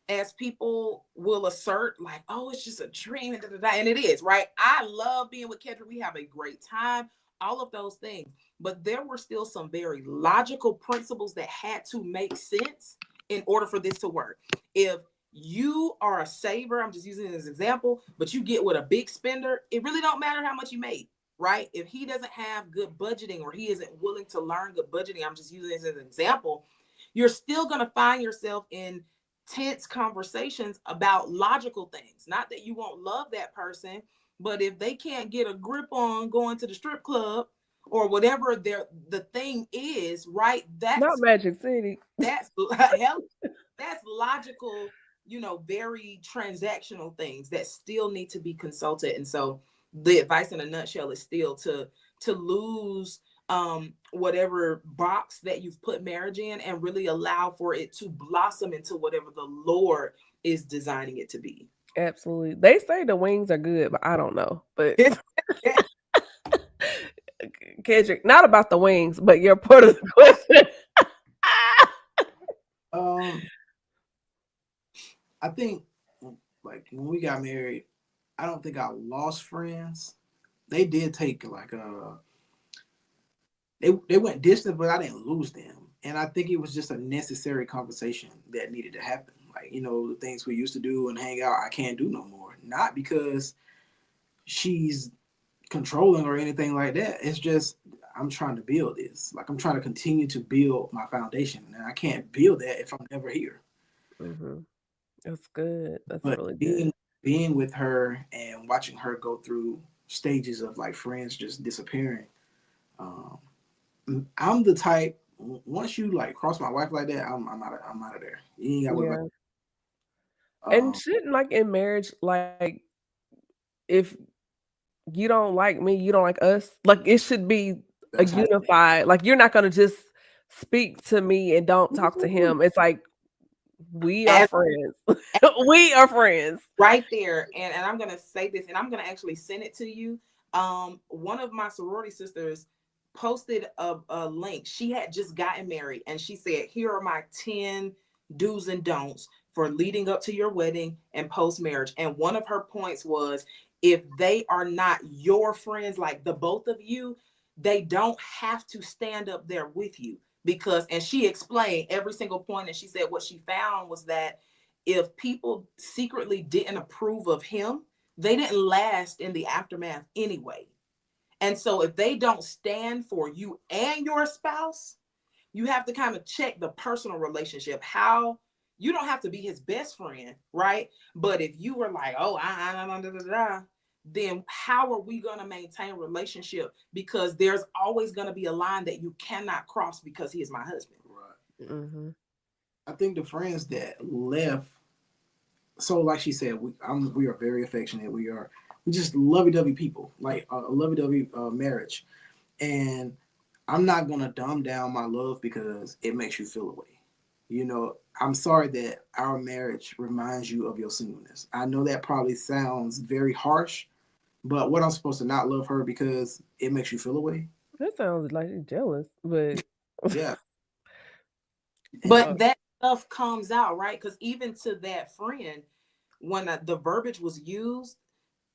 as people will assert, like, oh, it's just a dream, and, da, da, da. And it is, right? I love being with Kedric. We have a great time, all of those things. But there were still some very logical principles that had to make sense in order for this to work. If you are a saver, I'm just using it as an example, but you get with a big spender, it really don't matter how much you made, right? If he doesn't have good budgeting or he isn't willing to learn good budgeting, I'm just using this as an example, you're still going to find yourself in tense conversations about logical things. Not that you won't love that person, but if they can't get a grip on going to the strip club or whatever the thing is, right? Not Magic City. That's that's logical, very transactional things that still need to be consulted. And so the advice in a nutshell is still to lose whatever box that you've put marriage in and really allow for it to blossom into whatever the Lord is designing it to be. Absolutely. They say the wings are good, but I don't know. But Kendrick, not about the wings, but your part of the question. Um, I think like when we got married, I don't think I lost friends. They did take like they went distant, but I didn't lose them. And I think it was just a necessary conversation that needed to happen. Like, the things we used to do and hang out, I can't do no more. Not because she's controlling or anything like that. It's just I'm trying to build this. Like I'm trying to continue to build my foundation. And I can't build that if I'm never here. Mm-hmm. That's good. That's But really good. being with her and watching her go through stages of like friends just disappearing, um, I'm the type. Once you like cross my wife like that, I'm out of there. You ain't got to worry Yeah. about. And shouldn't like in marriage, like if you don't like me, you don't like us, like it should be a That's how. unified. Like you're not gonna just speak to me and don't talk to him. It's like we are As, friends. We are friends. right there, and I'm gonna say this, and I'm gonna actually send it to you. One of my sorority sisters posted a link. She had just gotten married, and she said, "Here are my 10 do's and don'ts for leading up to your wedding and post marriage." And one of her points was, if they are not your friends, like the both of you, they don't have to stand up there with you because. And she explained every single point, and she said what she found was that if people secretly didn't approve of him, they didn't last in the aftermath anyway. And so if they don't stand for you and your spouse, you have to kind of check the personal relationship. How you don't have to be his best friend, right? But if you were like, oh, then how are we going to maintain a relationship? Because there's always going to be a line that you cannot cross because he is my husband. Right. Mm-hmm. I think the friends that left, so like she said, we are very affectionate. We just lovey-dovey people, like a lovey-dovey marriage. And I'm not gonna dumb down my love because it makes you feel away. You know, I'm sorry that our marriage reminds you of your singleness. I know that probably sounds very harsh, but what I'm supposed to not love her because it makes you feel away? That sounds like you're jealous, but Yeah. And But that stuff comes out, right? Because even to that friend, when the verbiage was used,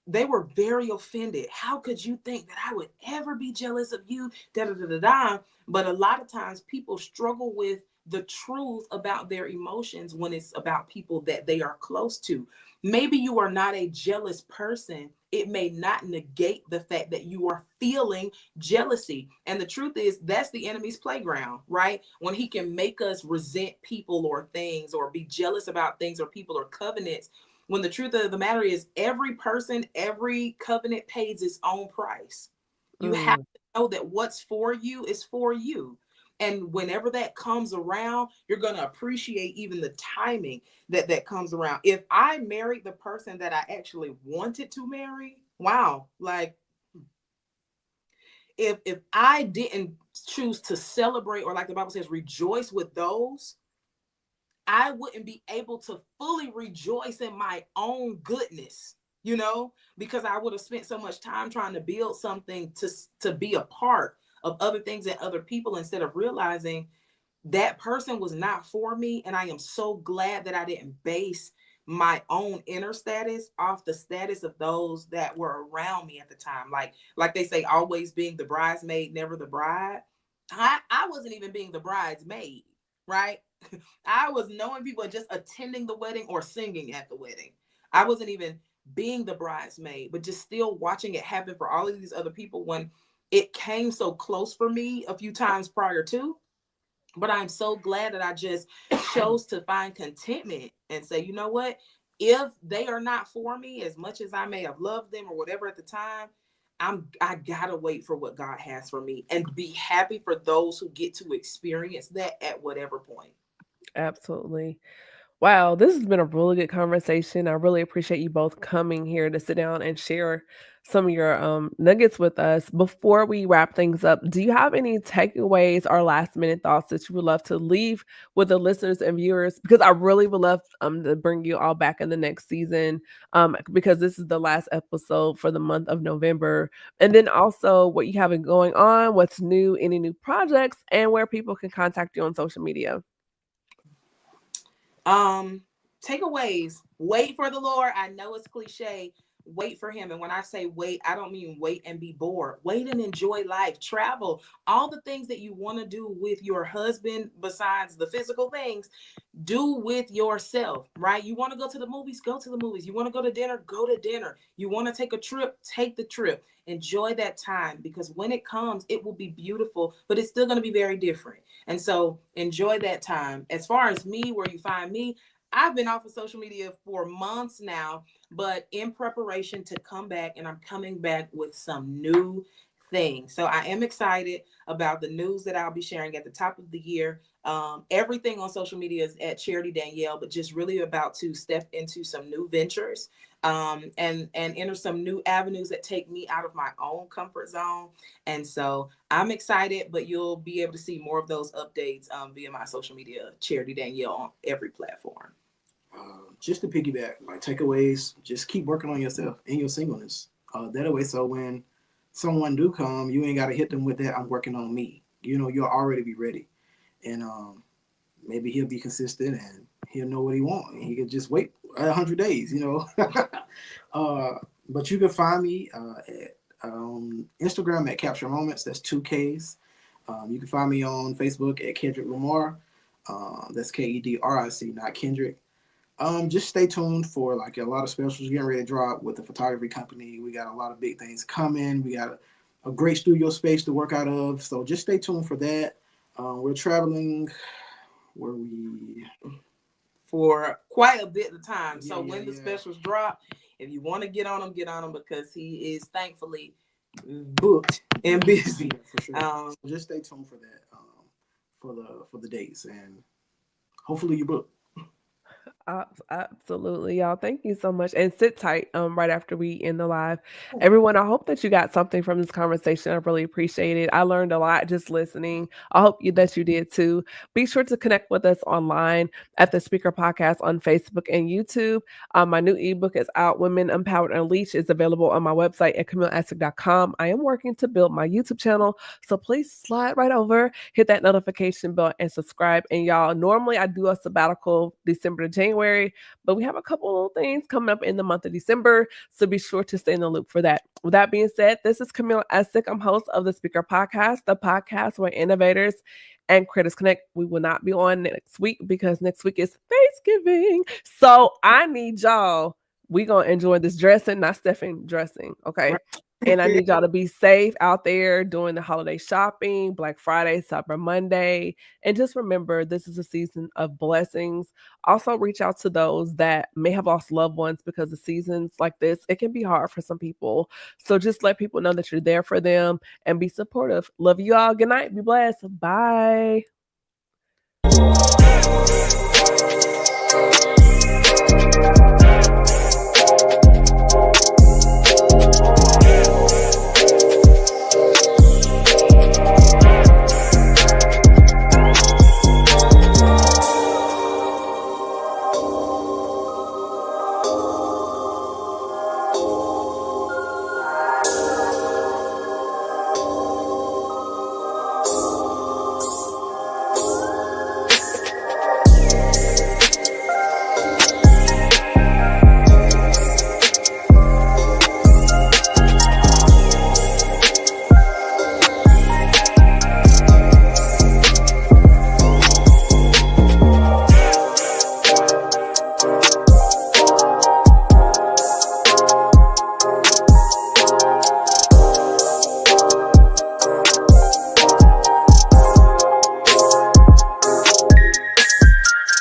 they were very offended. How could you think that I would ever be jealous of you? Da da da da da. But a lot of times people struggle with the truth about their emotions when it's about people that they are close to. Maybe you are not a jealous person. It may not negate the fact that you are feeling jealousy. And the truth is, that's the enemy's playground, right? When he can make us resent people or things, or be jealous about things or people or covenants, when the truth of the matter is, every person, every covenant pays its own price. You have mm, to know that what's for you is for you. And whenever that comes around, you're going to appreciate even the timing that comes around. If I married the person that I actually wanted to marry, wow, like if I didn't choose to celebrate, or like the Bible says, rejoice with those, I wouldn't be able to fully rejoice in my own goodness, because I would have spent so much time trying to build something to be a part of other things and other people, instead of realizing that person was not for me. And I am so glad that I didn't base my own inner status off the status of those that were around me at the time. Like they say, always being the bridesmaid, never the bride. I wasn't even being the bridesmaid, right? I was knowing people and just attending the wedding or singing at the wedding. I wasn't even being the bridesmaid, but just still watching it happen for all of these other people when it came so close for me a few times prior to. But I'm so glad that I just chose to find contentment and say, you know what? If they are not for me, as much as I may have loved them or whatever at the time, I gotta wait for what God has for me and be happy for those who get to experience that at whatever point. absolutely. Wow, this has been a really good conversation. I really appreciate you both coming here to sit down and share some of your nuggets with us. Before we wrap things up, do you have any takeaways or last minute thoughts that you would love to leave with the listeners and viewers? Because I really would love to bring you all back in the next season, because this is the last episode for the month of November. And then also what you have going on, what's new, any new projects, and where people can contact you on social media. Takeaways: wait for the Lord. I know it's cliche. Wait for him. And when I say wait, I don't mean wait and be bored. Wait and enjoy life, travel, all the things that you want to do with your husband besides the physical things, do with yourself, right? You want to go to the movies, go to the movies. You want to go to dinner, go to dinner. You want to take a trip, take the trip. Enjoy that time, because when it comes, it will be beautiful, but it's still going to be very different. And so enjoy that time. As far as me, where you find me, I've been off of social media for months now, but in preparation to come back, and I'm coming back with some new things. So I am excited about the news that I'll be sharing at the top of the year. Everything on social media is at Charity Danielle, but just really about to step into some new ventures, and enter some new avenues that take me out of my own comfort zone. And so I'm excited, but you'll be able to see more of those updates via my social media, Charity Danielle, on every platform. Just to piggyback, like takeaways, just keep working on yourself and your singleness. That way, so when someone do come, you ain't got to hit them with that. I'm working on me. You'll already be ready, and maybe he'll be consistent and he'll know what he wants. And he can just wait 100 days. But you can find me at Instagram at Capture Moments. That's 2Ks. You can find me on Facebook at Kedric Lamar. That's Kedric, not Kendrick. Just stay tuned for like a lot of specials getting ready to drop with the photography company. We got a lot of big things coming. We got a great studio space to work out of. So just stay tuned for that. We're traveling where we for quite a bit of time. So Yeah, when the yeah. specials drop, if you want to get on them because he is thankfully booked and busy. Yeah, for sure. Just stay tuned for that. For the dates, and hopefully you book. Absolutely, y'all. Thank you so much. And sit tight right after we end the live. Everyone, I hope that you got something from this conversation. I really appreciate it. I learned a lot just listening. I hope that you did too. Be sure to connect with us online at the Speaker Podcast on Facebook and YouTube. My new ebook is out, Women Empowered and Unleashed, is available on my website at CamilleAsic.com. I am working to build my YouTube channel, so please slide right over, hit that notification bell, and subscribe. And y'all, normally I do a sabbatical December to January, but we have a couple of things coming up in the month of December, so be sure to stay in the loop for that. With that being said, this is Camille Esick. I'm host of the Speaker Podcast, the podcast where innovators and critics connect. We will not be on next week because next week is Thanksgiving. So I need y'all. We gonna enjoy this dressing, not Stephen dressing, okay? Right. And I need y'all to be safe out there doing the holiday shopping, Black Friday, Cyber Monday. And just remember, this is a season of blessings. Also, reach out to those that may have lost loved ones because of seasons like this. It can be hard for some people. So just let people know that you're there for them and be supportive. Love you all. Good night. Be blessed. Bye.